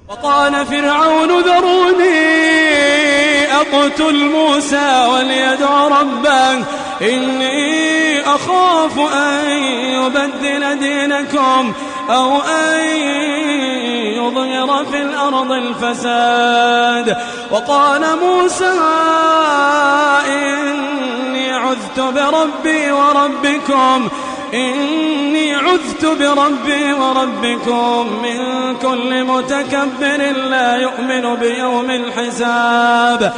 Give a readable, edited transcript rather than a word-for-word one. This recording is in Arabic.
وقال فرعون ذروني أقتل موسى وليدع ربه إني أخاف أن يبدل دينكم أو أن يظهر في الأرض الفساد. وقال موسى إني عذت بربي وربكم من كل متكبر لا يؤمن بيوم الحساب.